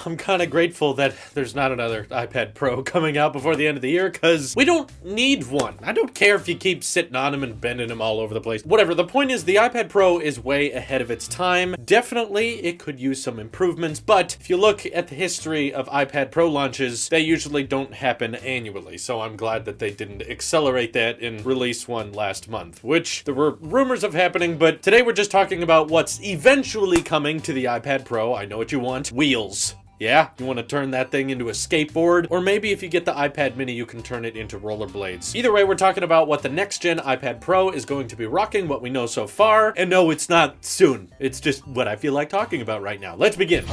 I'm kind of grateful that there's not another iPad Pro coming out before the end of the year, because we don't need one. I don't care if you keep sitting on them and bending them all over the place. Whatever, the point is the iPad Pro is way ahead of its time. Definitely, it could use some improvements, but if you look at the history of iPad Pro launches, they usually don't happen annually, so I'm glad that they didn't accelerate that and release one last month, which there were rumors of happening, but today we're just talking about what's eventually coming to the iPad Pro. I know what you want. Wheels. Yeah, you want to turn that thing into a skateboard? Or maybe if you get the iPad mini, you can turn it into rollerblades. Either way, we're talking about what the next-gen iPad Pro is going to be rocking, what we know so far. And no, it's not soon. It's just what I feel like talking about right now. Let's begin.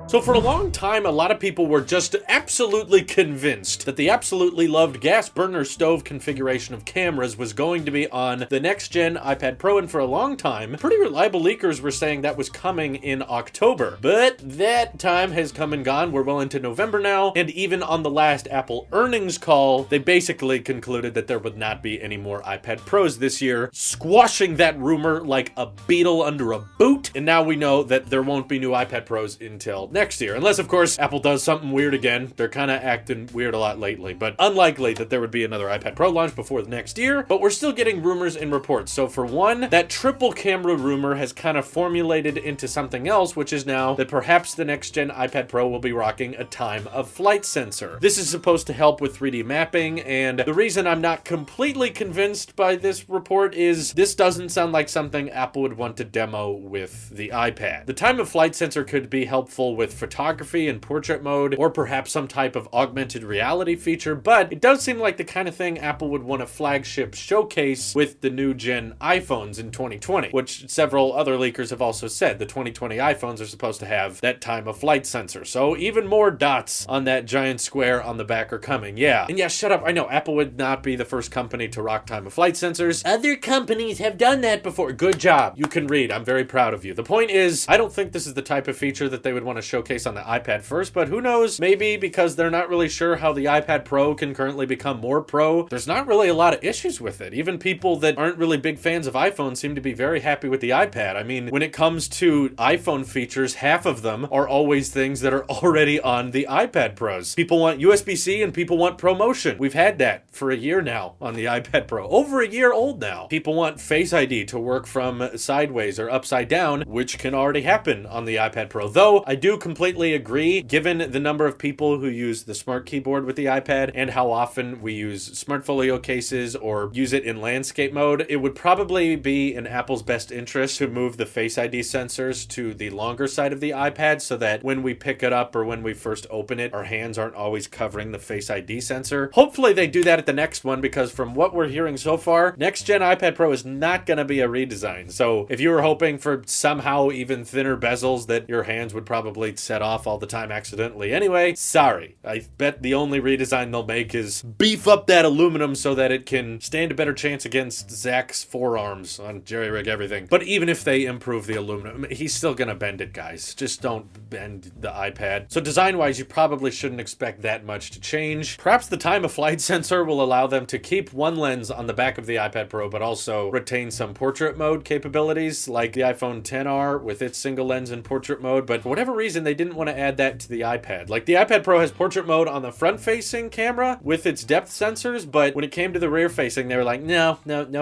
So for a long time, a lot of people were just absolutely convinced that the absolutely loved gas burner stove configuration of cameras was going to be on the next-gen iPad Pro, and for a long time, pretty reliable leakers were saying that was coming in October. But that time has come and gone. We're well into November now, and even on the last Apple earnings call, they basically concluded that there would not be any more iPad Pros this year, squashing that rumor like a beetle under a boot, and now we know that there won't be new iPad Pros until next year. Unless, of course, Apple does something weird again. They're kind of acting weird a lot lately, but unlikely that there would be another iPad Pro launch before the next year, but we're still getting rumors and reports. So for one, that triple camera rumor has kind of formulated into something else, which is now that perhaps the next-gen iPad Pro will be rocking a time-of-flight sensor. This is supposed to help with 3D mapping, and the reason I'm not completely convinced by this report is this doesn't sound like something Apple would want to demo with the iPad. The time-of-flight sensor could be helpful with photography and portrait mode, or perhaps some type of augmented reality feature, but it does seem like the kind of thing Apple would want a flagship showcase with the new gen iPhones in 2020, which several other leakers have also said. The 2020 iPhones are supposed to have that time of flight sensor, so even more dots on that giant square on the back are coming. Yeah, and yeah, shut up. I know Apple would not be the first company to rock time of flight sensors. Other companies have done that before. Good job. You can read. I'm very proud of you. The point is, I don't think this is the type of feature that they would want to showcase on the iPad first, but who knows? Maybe because they're not really sure how the iPad Pro can currently become more pro. There's not really a lot of issues with it. Even people that aren't really big fans of iPhone seem to be very happy with the iPad. I mean, when it comes to iPhone features, half of them are always things that are already on the iPad Pros. People want USB-C and people want ProMotion. We've had that for a year now on the iPad Pro. Over a year old now. People want Face ID to work from sideways or upside down, which can already happen on the iPad Pro. Though, I do completely agree, given the number of people who use the smart keyboard with the iPad and how often we use smart folio cases or use it in landscape mode, it would probably be in Apple's best interest to move the Face ID sensors to the longer side of the iPad so that when we pick it up or when we first open it, our hands aren't always covering the Face ID sensor. Hopefully they do that at the next one, because from what we're hearing so far, next gen iPad Pro is not going to be a redesign. So if you were hoping for somehow even thinner bezels that your hands would probably set off all the time accidentally anyway, sorry. I bet the only redesign they'll make is beef up that aluminum so that it can stand a better chance against Zach's forearms on Jerry Rig Everything. But even if they improve the aluminum, he's still gonna bend it, guys. Just don't bend the iPad. So design-wise, you probably shouldn't expect that much to change. Perhaps the time of flight sensor will allow them to keep one lens on the back of the iPad Pro, but also retain some portrait mode capabilities, like the iPhone XR with its single lens in portrait mode. But for whatever reason, they didn't want to add that to the iPad. Like, the iPad Pro has portrait mode on the front-facing camera with its depth sensors, but when it came to the rear-facing, they were like, no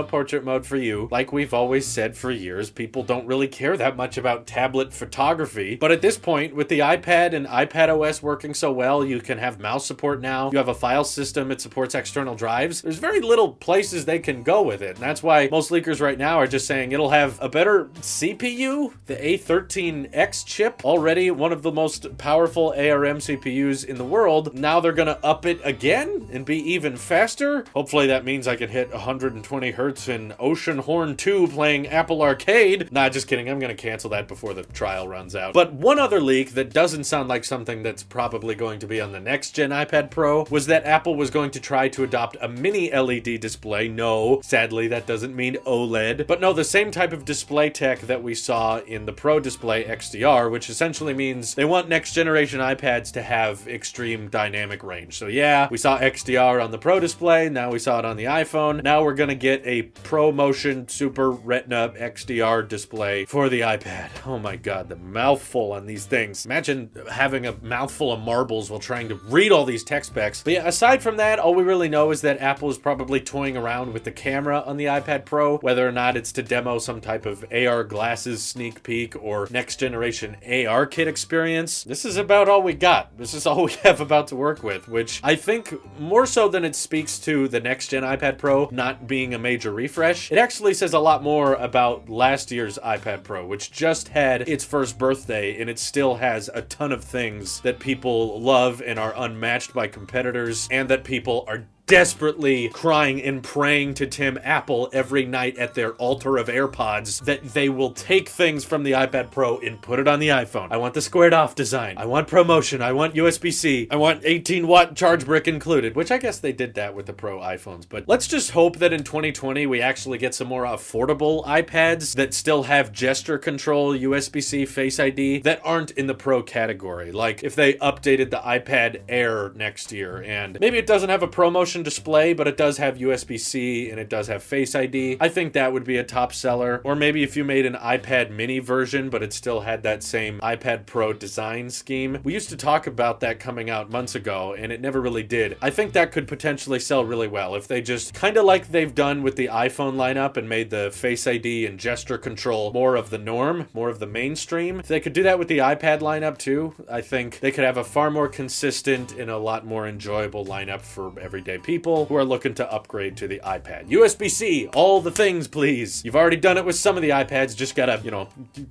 portrait mode for you. Like we've always said for years, people don't really care that much about tablet photography. But at this point, with the iPad and iPad OS working so well, you can have mouse support now. You have a file system, it supports external drives. There's very little places they can go with it, and that's why most leakers right now are just saying it'll have a better CPU, the A13X chip, already one of the most powerful ARM CPUs in the world. Now they're gonna up it again and be even faster. Hopefully that means I can hit 120 hertz in Ocean Horn 2 playing Apple Arcade. Nah, just kidding. I'm gonna cancel that before the trial runs out. But one other leak that doesn't sound like something that's probably going to be on the next gen iPad Pro was that Apple was going to try to adopt a mini LED display. No, sadly that doesn't mean OLED, but no, the same type of display tech that we saw in the Pro Display XDR, which essentially means means they want next generation iPads to have extreme dynamic range. So yeah, we saw XDR on the Pro display, now we saw it on the iPhone, now we're gonna get a Pro Motion Super Retina XDR display for the iPad. Oh my god, the mouthful on these things. Imagine having a mouthful of marbles while trying to read all these tech specs. But yeah, aside from that, all we really know is that Apple is probably toying around with the camera on the iPad Pro, whether or not it's to demo some type of AR glasses sneak peek or next generation AR kit experience. This is about all we got. This is all we have about to work with, which I think more so than it speaks to the next gen iPad Pro not being a major refresh, it actually says a lot more about last year's iPad Pro, which just had its first birthday and it still has a ton of things that people love and are unmatched by competitors, and that people are desperately crying and praying to Tim Apple every night at their altar of AirPods that they will take things from the iPad Pro and put it on the iPhone. I want the squared off design. I want ProMotion. I want USB-C. I want 18-watt charge brick included, which I guess they did that with the Pro iPhones. But let's just hope that in 2020 we actually get some more affordable iPads that still have gesture control, USB-C, Face ID that aren't in the Pro category. Like if they updated the iPad Air next year and maybe it doesn't have a ProMotion display, but it does have USB-C and it does have Face ID. I think that would be a top seller. Or maybe if you made an iPad mini version, but it still had that same iPad Pro design scheme. We used to talk about that coming out months ago, and it never really did. I think that could potentially sell really well if they just, kind of like they've done with the iPhone lineup and made the Face ID and gesture control more of the norm, more of the mainstream. If they could do that with the iPad lineup too, I think they could have a far more consistent and a lot more enjoyable lineup for everyday people who are looking to upgrade to the iPad. USB-C, all the things, please. You've already done it with some of the iPads, just gotta,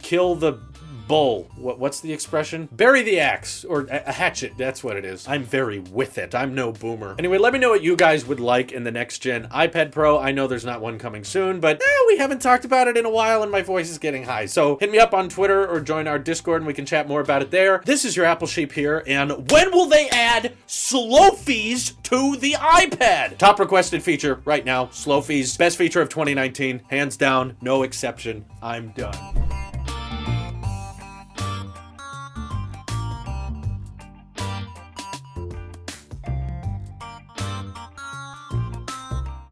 kill the bull. What's the expression? Bury the axe, or a hatchet, that's what it is. I'm very with it. I'm no boomer. Anyway, let me know what you guys would like in the next gen iPad Pro. I know there's not one coming soon, but we haven't talked about it in a while and my voice is getting high. So hit me up on Twitter or join our Discord and we can chat more about it there. This is your Apple Sheep here, and when will they add slow fees to the iPad? Top requested feature right now, slow fees. Best feature of 2019, hands down, no exception. I'm done.